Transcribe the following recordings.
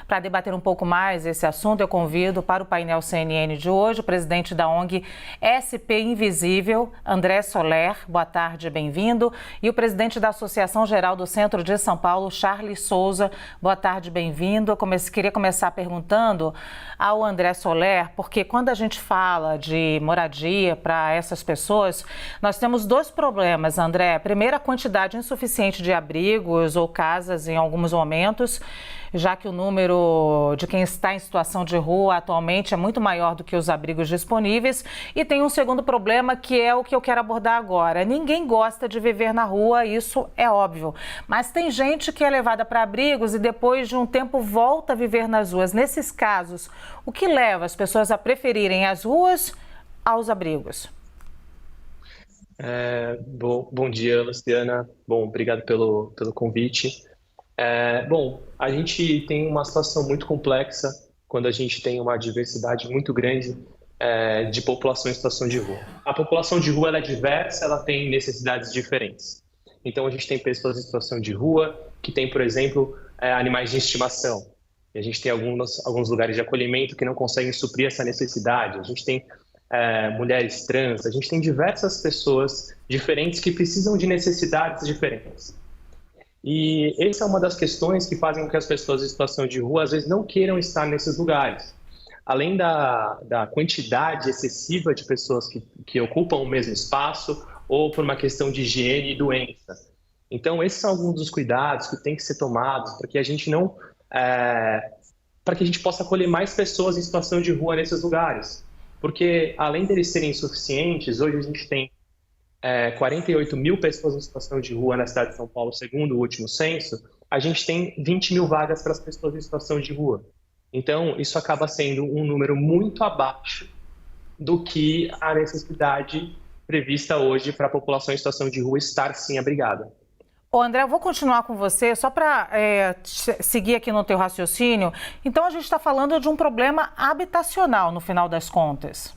Para debater um pouco mais esse assunto, eu convido para o painel CNN de hoje o presidente da ONG SP Invisível, André Soler. Boa tarde, bem-vindo. E o presidente da Associação Geral do Centro de São Paulo, Charles Souza. Boa tarde, bem-vindo. Eu queria começar perguntando ao André Soler, porque quando a gente fala de moradia para essas pessoas, nós temos dois problemas, André. Primeiro, a quantidade insuficiente de abrigos ou casas em alguns momentos, já que o número de quem está em situação de rua atualmente é muito maior do que os abrigos disponíveis. E tem um segundo problema, que é o que eu quero abordar agora. Ninguém gosta de viver na rua, isso é óbvio. Mas tem gente que é levada para abrigos e depois de um tempo volta a viver nas ruas. Nesses casos, o que leva as pessoas a preferirem as ruas aos abrigos? Bom dia, Luciana. Bom, obrigado pelo convite. A gente tem uma situação muito complexa quando a gente tem uma diversidade muito grande de população em situação de rua. A população de rua ela é diversa, ela tem necessidades diferentes. Então, a gente tem pessoas em situação de rua que tem, por exemplo, animais de estimação. E a gente tem alguns lugares de acolhimento que não conseguem suprir essa necessidade. A gente tem mulheres trans, a gente tem diversas pessoas diferentes que precisam de necessidades diferentes. E essa é uma das questões que fazem com que as pessoas em situação de rua às vezes não queiram estar nesses lugares. Além da quantidade excessiva de pessoas que ocupam o mesmo espaço ou por uma questão de higiene e doença. Então, esses são alguns dos cuidados que têm que ser tomados para que a gente para que a gente possa acolher mais pessoas em situação de rua nesses lugares. Porque, além deles serem insuficientes, hoje a gente tem 48 mil pessoas em situação de rua na cidade de São Paulo, segundo o último censo. A gente tem 20 mil vagas para as pessoas em situação de rua. Então, isso acaba sendo um número muito abaixo do que a necessidade prevista hoje para a população em situação de rua estar, sim, abrigada. Ô André, eu vou continuar com você, só para seguir aqui no teu raciocínio. Então, a gente está falando de um problema habitacional, no final das contas.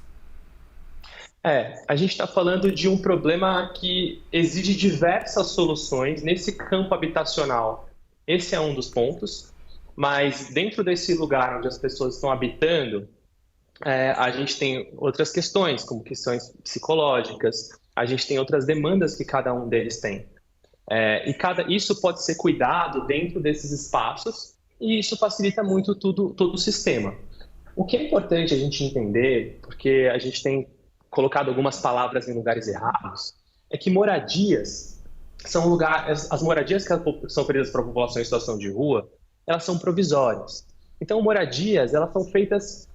A gente está falando de um problema que exige diversas soluções nesse campo habitacional. Esse é um dos pontos, mas dentro desse lugar onde as pessoas estão habitando, a gente tem outras questões, como questões psicológicas, a gente tem outras demandas que cada um deles tem. Isso pode ser cuidado dentro desses espaços e isso facilita muito todo o sistema. O que é importante a gente entender, porque a gente tem colocado algumas palavras em lugares errados, é que moradias são lugares, as moradias que são oferecidas para a população em situação de rua, elas são provisórias. Então, moradias, elas são feitas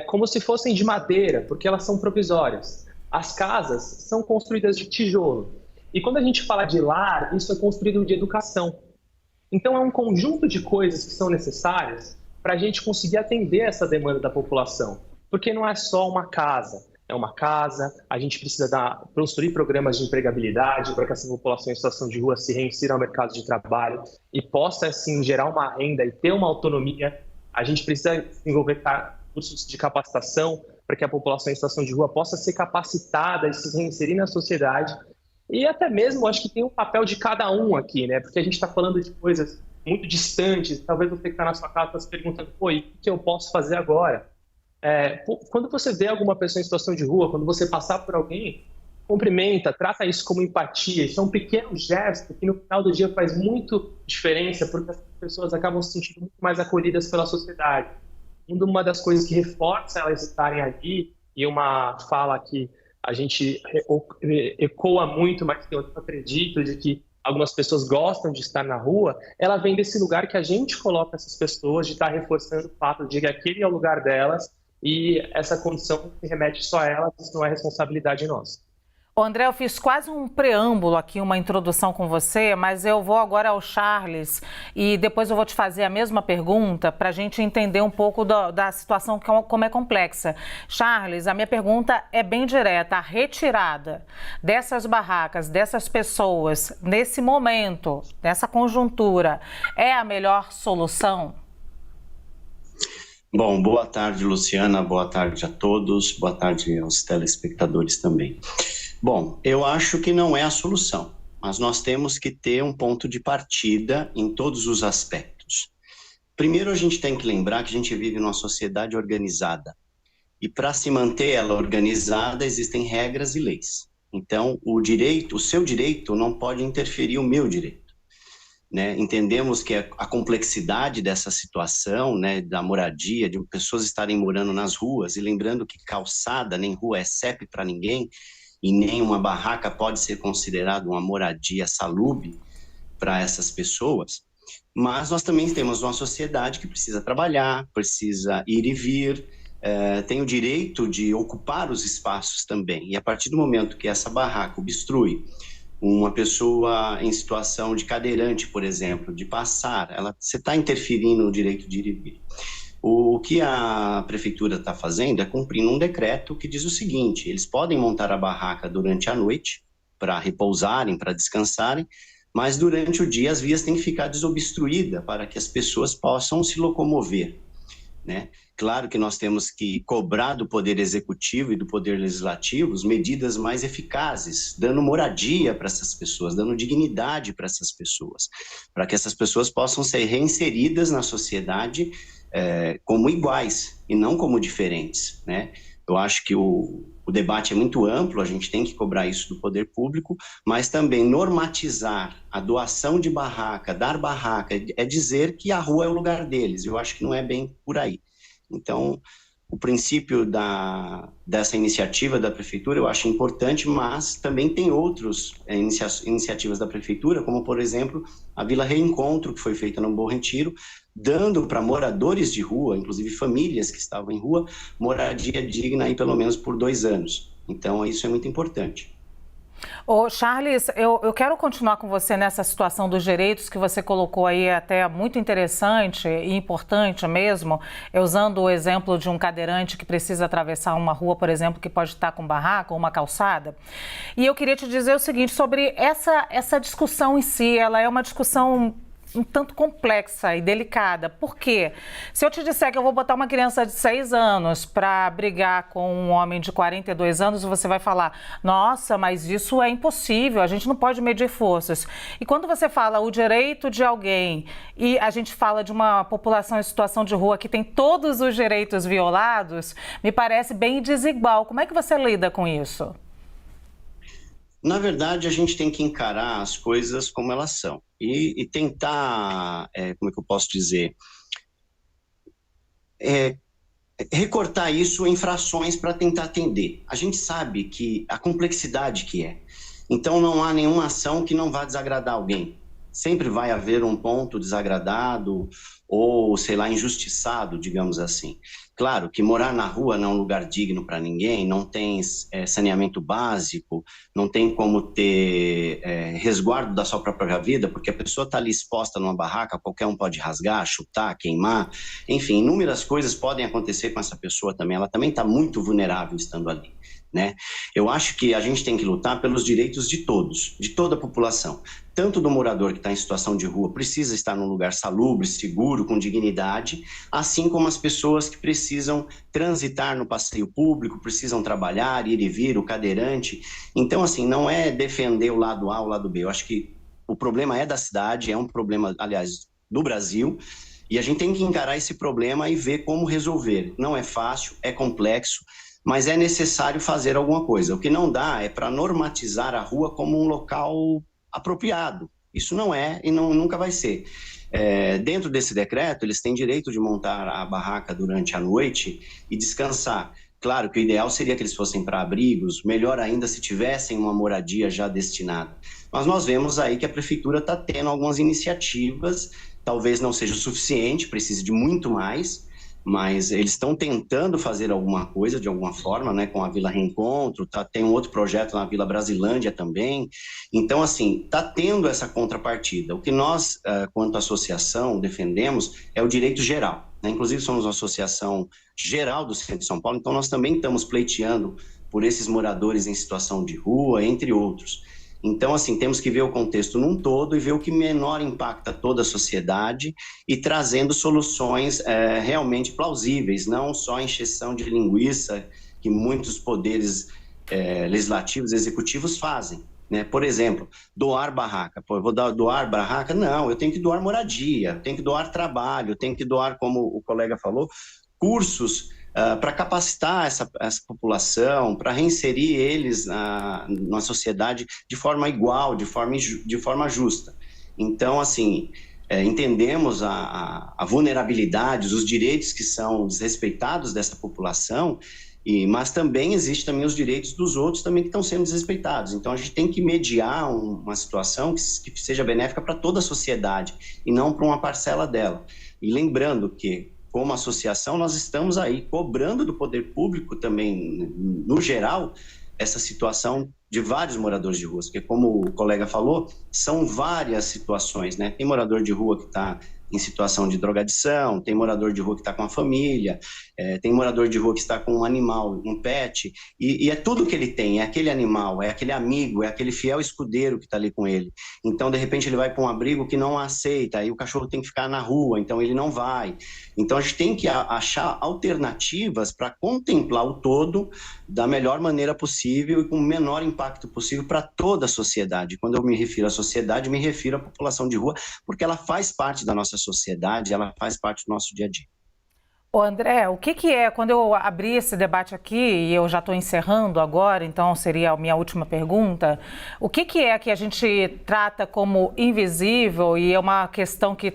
como se fossem de madeira, porque elas são provisórias. As casas são construídas de tijolo. E quando a gente fala de lar, isso é construído de educação. Então, é um conjunto de coisas que são necessárias para a gente conseguir atender essa demanda da população. Porque não é só uma casa. É uma casa, a gente precisa construir programas de empregabilidade para que essa população em situação de rua se reinsira ao mercado de trabalho e possa, assim, gerar uma renda e ter uma autonomia. A gente precisa desenvolver cursos de capacitação para que a população em situação de rua possa ser capacitada e se reinserir na sociedade. E até mesmo, acho que tem um papel de cada um aqui, né? Porque a gente está falando de coisas muito distantes. Talvez você que está na sua casa está se perguntando, o que eu posso fazer agora? Quando você vê alguma pessoa em situação de rua, quando você passar por alguém, cumprimenta, trata isso como empatia. Isso é um pequeno gesto que no final do dia faz muito diferença, porque as pessoas acabam se sentindo muito mais acolhidas pela sociedade. Uma das coisas que reforça elas estarem ali, e uma fala que a gente ecoa muito, mas que eu acredito de que algumas pessoas gostam de estar na rua, ela vem desse lugar que a gente coloca essas pessoas, de estar reforçando o fato de que aquele é o lugar delas e essa condição se remete só a elas, isso não é responsabilidade nossa. Ô André, eu fiz quase um preâmbulo aqui, uma introdução com você, mas eu vou agora ao Charles e depois eu vou te fazer a mesma pergunta para a gente entender um pouco da situação, como é complexa. Charles, a minha pergunta é bem direta. A retirada dessas barracas, dessas pessoas, nesse momento, nessa conjuntura, é a melhor solução? Bom, boa tarde, Luciana, boa tarde a todos, boa tarde aos telespectadores também. Bom, eu acho que não é a solução, mas nós temos que ter um ponto de partida em todos os aspectos. Primeiro, a gente tem que lembrar que a gente vive numa sociedade organizada. E para se manter ela organizada, existem regras e leis. Então, o seu direito não pode interferir o meu direito, né? Entendemos que a complexidade dessa situação, né, da moradia, de pessoas estarem morando nas ruas, e lembrando que calçada nem rua é CEP para ninguém, e nem uma barraca pode ser considerada uma moradia salubre para essas pessoas, mas nós também temos uma sociedade que precisa trabalhar, precisa ir e vir, tem o direito de ocupar os espaços também. E a partir do momento que essa barraca obstrui uma pessoa em situação de cadeirante, por exemplo, de passar, você está interferindo no direito de ir e vir. O que a prefeitura está fazendo é cumprindo um decreto que diz o seguinte: eles podem montar a barraca durante a noite para repousarem, para descansarem, mas durante o dia as vias têm que ficar desobstruídas para que as pessoas possam se locomover, né? Claro que nós temos que cobrar do Poder Executivo e do Poder Legislativo medidas mais eficazes, dando moradia para essas pessoas, dando dignidade para essas pessoas, para que essas pessoas possam ser reinseridas na sociedade como iguais e não como diferentes, né? Eu acho que o debate é muito amplo, a gente tem que cobrar isso do poder público, mas também normatizar a doação de barraca, dar barraca, é dizer que a rua é o lugar deles. Eu acho que não é bem por aí. Então, o princípio dessa iniciativa da prefeitura eu acho importante, mas também tem outras iniciativas da prefeitura, como, por exemplo, a Vila Reencontro, que foi feita no Bom Retiro, dando para moradores de rua, inclusive famílias que estavam em rua, moradia digna aí pelo menos por 2 anos. Então, isso é muito importante. Ô Charles, eu quero continuar com você nessa situação dos direitos que você colocou aí, até muito interessante e importante mesmo, usando o exemplo de um cadeirante que precisa atravessar uma rua, por exemplo, que pode estar com barraca ou uma calçada. E eu queria te dizer o seguinte, sobre essa discussão em si, ela é uma discussão um tanto complexa e delicada. Por quê? Se eu te disser que eu vou botar uma criança de 6 anos para brigar com um homem de 42 anos, você vai falar, nossa, mas isso é impossível, a gente não pode medir forças. E quando você fala o direito de alguém e a gente fala de uma população em situação de rua que tem todos os direitos violados, me parece bem desigual. Como é que você lida com isso? Na verdade, a gente tem que encarar as coisas como elas são e tentar, como é que eu posso dizer, recortar isso em frações para tentar atender. A gente sabe que a complexidade que é. Então, não há nenhuma ação que não vá desagradar alguém. Sempre vai haver um ponto desagradado ou, sei lá, injustiçado, digamos assim. Claro que morar na rua não é um lugar digno para ninguém, não tem saneamento básico, não tem como ter resguardo da sua própria vida, porque a pessoa está ali exposta numa barraca, qualquer um pode rasgar, chutar, queimar, enfim, inúmeras coisas podem acontecer com essa pessoa também, ela também está muito vulnerável estando ali, né? Eu acho que a gente tem que lutar pelos direitos de todos, de toda a população, tanto do morador que está em situação de rua, precisa estar num lugar salubre, seguro, com dignidade, assim como as pessoas que precisam transitar no passeio público, precisam trabalhar, ir e vir, o cadeirante. Então, assim, não é defender o lado A ou o lado B. Eu acho que o problema é da cidade, é um problema, aliás, do Brasil, e a gente tem que encarar esse problema e ver como resolver. Não é fácil, é complexo, mas é necessário fazer alguma coisa. O que não dá é para normatizar a rua como um local apropriado. Isso não é e nunca vai ser. Dentro desse decreto, eles têm direito de montar a barraca durante a noite e descansar. Claro que o ideal seria que eles fossem para abrigos, melhor ainda se tivessem uma moradia já destinada. Mas nós vemos aí que a prefeitura está tendo algumas iniciativas, talvez não seja o suficiente, precise de muito mais, mas eles estão tentando fazer alguma coisa de alguma forma, né, com a Vila Reencontro, tem um outro projeto na Vila Brasilândia também. Então, assim, está tendo essa contrapartida. O que nós, quanto associação, defendemos é o direito geral, né? Inclusive, somos uma associação geral do Centro de São Paulo, então nós também estamos pleiteando por esses moradores em situação de rua, entre outros. Então, assim, temos que ver o contexto num todo e ver o que menor impacta toda a sociedade e trazendo soluções realmente plausíveis, não só encheção de linguiça que muitos poderes legislativos e executivos fazem. né? Por exemplo, doar barraca. Pô, eu vou doar barraca? Não, eu tenho que doar moradia, eu tenho que doar trabalho, eu tenho que doar, como o colega falou, cursos para capacitar essa população, para reinserir eles na sociedade de forma igual, de forma justa. Então, assim, entendemos a vulnerabilidade, os direitos que são desrespeitados dessa população, mas também existem também os direitos dos outros também que estão sendo desrespeitados. Então, a gente tem que mediar uma situação que seja benéfica para toda a sociedade e não para uma parcela dela. E lembrando que, como associação, nós estamos aí cobrando do poder público também, no geral, essa situação de vários moradores de rua, porque, como o colega falou, são várias situações, né? Tem morador de rua que está em situação de drogadição, tem morador de rua que está com a família, tem morador de rua que está com um animal, um pet, e é tudo que ele tem, é aquele animal, é aquele amigo, é aquele fiel escudeiro que está ali com ele. Então, de repente, ele vai para um abrigo que não aceita, aí o cachorro tem que ficar na rua, então ele não vai. Então, a gente tem que achar alternativas para contemplar o todo da melhor maneira possível e com o menor impacto possível para toda a sociedade. Quando eu me refiro à sociedade, me refiro à população de rua, porque ela faz parte da nossa sociedade, ela faz parte do nosso dia a dia. Ô André, o que é, quando eu abri esse debate aqui, e eu já estou encerrando agora, então seria a minha última pergunta, o que é que a gente trata como invisível e é uma questão que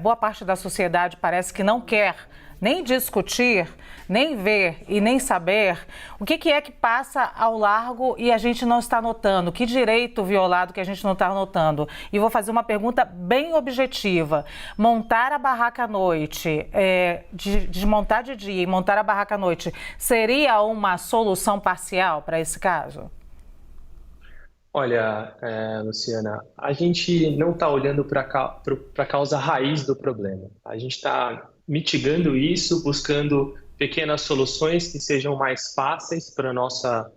boa parte da sociedade parece que não quer nem discutir, nem ver e nem saber, o que é que passa ao largo e a gente não está notando? Que direito violado que a gente não está notando? E vou fazer uma pergunta bem objetiva. Montar a barraca à noite, desmontar de dia e montar a barraca à noite, seria uma solução parcial para esse caso? Olha, Luciana, a gente não está olhando para a causa raiz do problema. A gente está mitigando isso, buscando pequenas soluções que sejam mais fáceis para nosso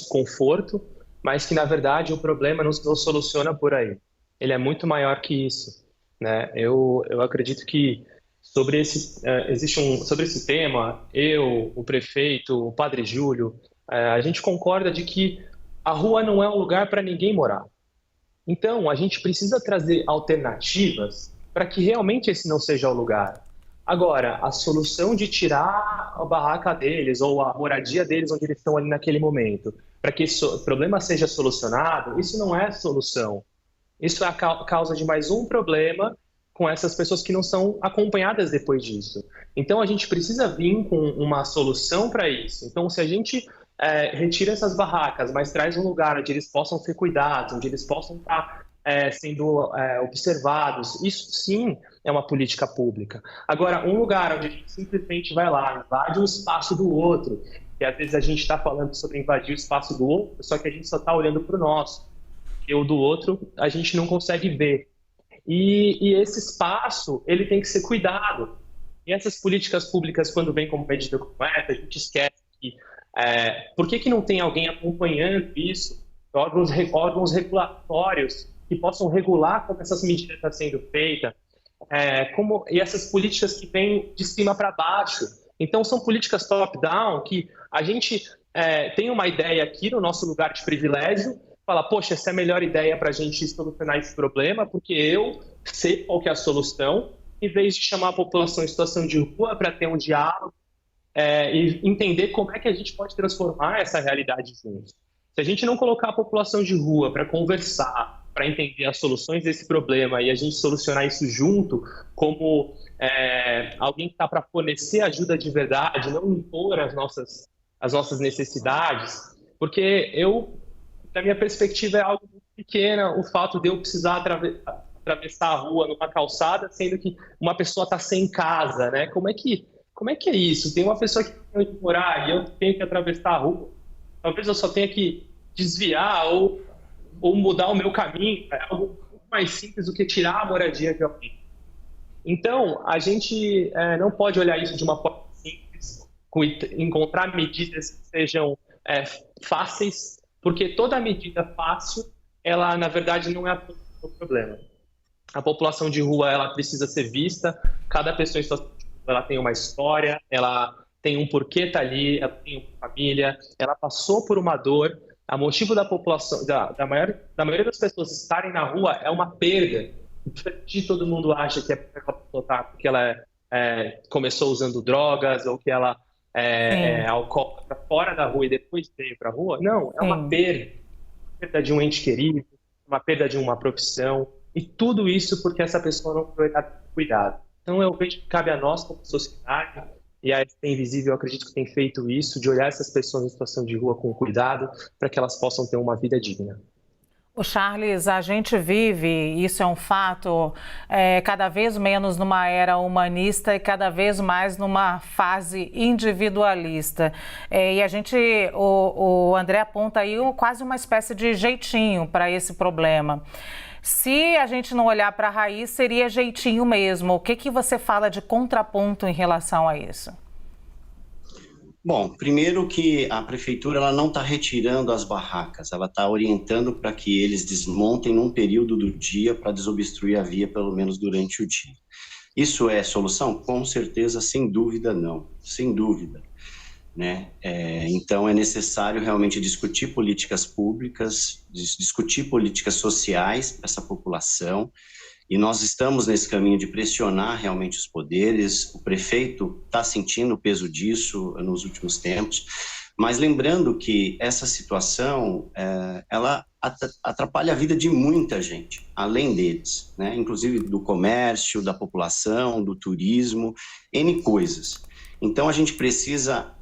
conforto, mas que, na verdade, o problema não soluciona por aí. Ele é muito maior que isso, né? Eu acredito que sobre esse tema, eu, o prefeito, o padre Júlio, a gente concorda de que a rua não é um lugar para ninguém morar. Então, a gente precisa trazer alternativas para que realmente esse não seja o lugar. Agora, a solução de tirar a barraca deles ou a moradia deles onde eles estão ali naquele momento, para que esse problema seja solucionado, isso não é solução. Isso é a causa de mais um problema com essas pessoas que não são acompanhadas depois disso. Então, a gente precisa vir com uma solução para isso. Então, se a gente retira essas barracas, mas traz um lugar onde eles possam ser cuidados, onde eles possam estar sendo observados, isso sim é uma política pública. Agora, um lugar onde a gente simplesmente vai lá, invade o espaço do outro, e às vezes a gente está falando sobre invadir o espaço do outro, só que a gente só está olhando para o nosso, e o do outro a gente não consegue ver. E esse espaço, ele tem que ser cuidado. E essas políticas públicas, quando vem como medida como essa, a gente esquece que por que não tem alguém acompanhando isso? Órgãos regulatórios que possam regular como essas medidas estão sendo feitas, e essas políticas que vêm de cima para baixo. Então, são políticas top-down que a gente tem uma ideia aqui no nosso lugar de privilégio, fala, poxa, essa é a melhor ideia para a gente solucionar esse problema, porque eu sei qual que é a solução, em vez de chamar a população em situação de rua para ter um diálogo e entender como é que a gente pode transformar essa realidade juntos. Se a gente não colocar a população de rua para conversar, para entender as soluções desse problema e a gente solucionar isso junto, como alguém que está para fornecer ajuda de verdade, não impor as nossas necessidades, porque da minha perspectiva, é algo muito pequeno o fato de eu precisar atravessar a rua numa calçada, sendo que uma pessoa está sem casa, né? Como é que é isso? Tem uma pessoa que tem onde morar e eu tenho que atravessar a rua. Talvez eu só tenha que desviar ou mudar o meu caminho. É algo muito mais simples do que tirar a moradia de alguém. Então, a gente não pode olhar isso de uma forma simples, encontrar medidas que sejam fáceis, porque toda medida fácil, ela, na verdade, não é o problema. A população de rua, ela precisa ser vista, cada pessoa em situação de rua, ela tem uma história, ela tem um porquê tá ali, ela tem uma família, ela passou por uma dor, O motivo da população, da maioria das pessoas estarem na rua é uma perda. De todo mundo acha que é porque ela começou usando drogas ou que ela é alcoólatra fora da rua e depois veio para a rua. Não, é uma perda de um ente querido, uma perda de uma profissão, e tudo isso porque essa pessoa não foi cuidado. Então eu vejo que cabe a nós como sociedade, e a SP Invisível eu acredito que tem feito isso, de olhar essas pessoas em situação de rua com cuidado para que elas possam ter uma vida digna. O Charles, a gente vive, isso é um fato, cada vez menos numa era humanista e cada vez mais numa fase individualista. E a gente, o André aponta aí quase uma espécie de jeitinho para esse problema. Se a gente não olhar para a raiz, seria jeitinho mesmo. O que você fala de contraponto em relação a isso? Bom, primeiro que a prefeitura ela não está retirando as barracas, ela está orientando para que eles desmontem num período do dia para desobstruir a via, pelo menos durante o dia. Isso é solução? Com certeza, sem dúvida não, sem dúvida. Né? Então é necessário realmente discutir políticas públicas, discutir políticas sociais para essa população, e nós estamos nesse caminho de pressionar realmente os poderes. O prefeito está sentindo o peso disso nos últimos tempos, mas lembrando que essa situação, ela atrapalha a vida de muita gente, além deles, né? Inclusive do comércio, da população, do turismo, N coisas. Então a gente precisa,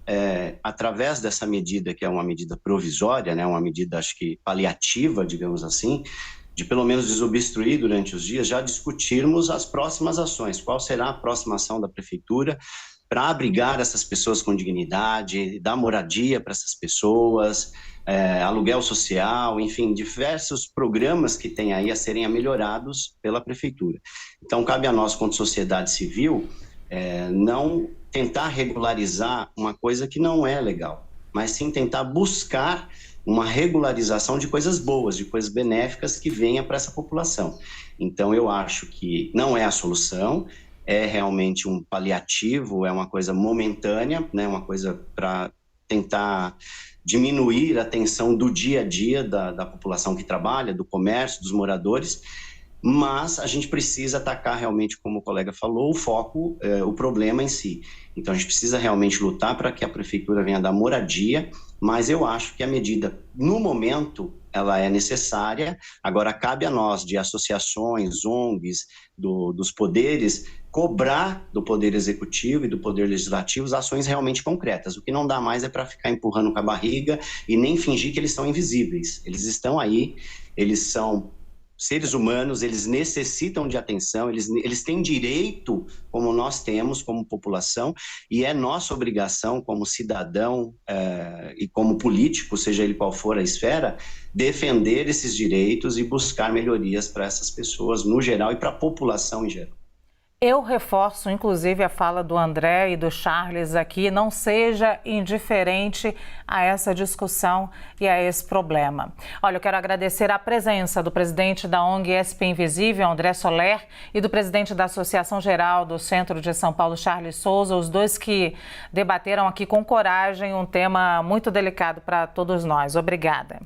através dessa medida, que é uma medida provisória, né? Uma medida, acho que paliativa, digamos assim, de pelo menos desobstruir durante os dias, já discutirmos as próximas ações. Qual será a próxima ação da prefeitura para abrigar essas pessoas com dignidade, dar moradia para essas pessoas, aluguel social, enfim, diversos programas que tem aí a serem melhorados pela prefeitura. Então, cabe a nós, quanto sociedade civil, não tentar regularizar uma coisa que não é legal, mas sim tentar buscar uma regularização de coisas boas, de coisas benéficas que venha para essa população. Então, eu acho que não é a solução, é realmente um paliativo, é uma coisa momentânea, né? Uma coisa para tentar diminuir a tensão do dia a dia da população que trabalha, do comércio, dos moradores, mas a gente precisa atacar realmente, como o colega falou, o foco, o problema em si. Então, a gente precisa realmente lutar para que a prefeitura venha dar moradia, mas eu acho que a medida, no momento, ela é necessária. Agora, cabe a nós, de associações, ONGs, dos poderes, cobrar do Poder Executivo e do Poder Legislativo ações realmente concretas. O que não dá mais é para ficar empurrando com a barriga e nem fingir que eles são invisíveis. Eles estão aí, eles são seres humanos, eles necessitam de atenção, eles têm direito, como nós temos, como população, e é nossa obrigação, como cidadão e como político, seja ele qual for a esfera, defender esses direitos e buscar melhorias para essas pessoas no geral e para a população em geral. Eu reforço, inclusive, a fala do André e do Charles aqui, não seja indiferente a essa discussão e a esse problema. Olha, eu quero agradecer a presença do presidente da ONG SP Invisível, André Soler, e do presidente da Associação Geral do Centro de São Paulo, Charles Souza, os dois que debateram aqui com coragem um tema muito delicado para todos nós. Obrigada.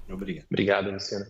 Obrigado. Obrigado, Luciana.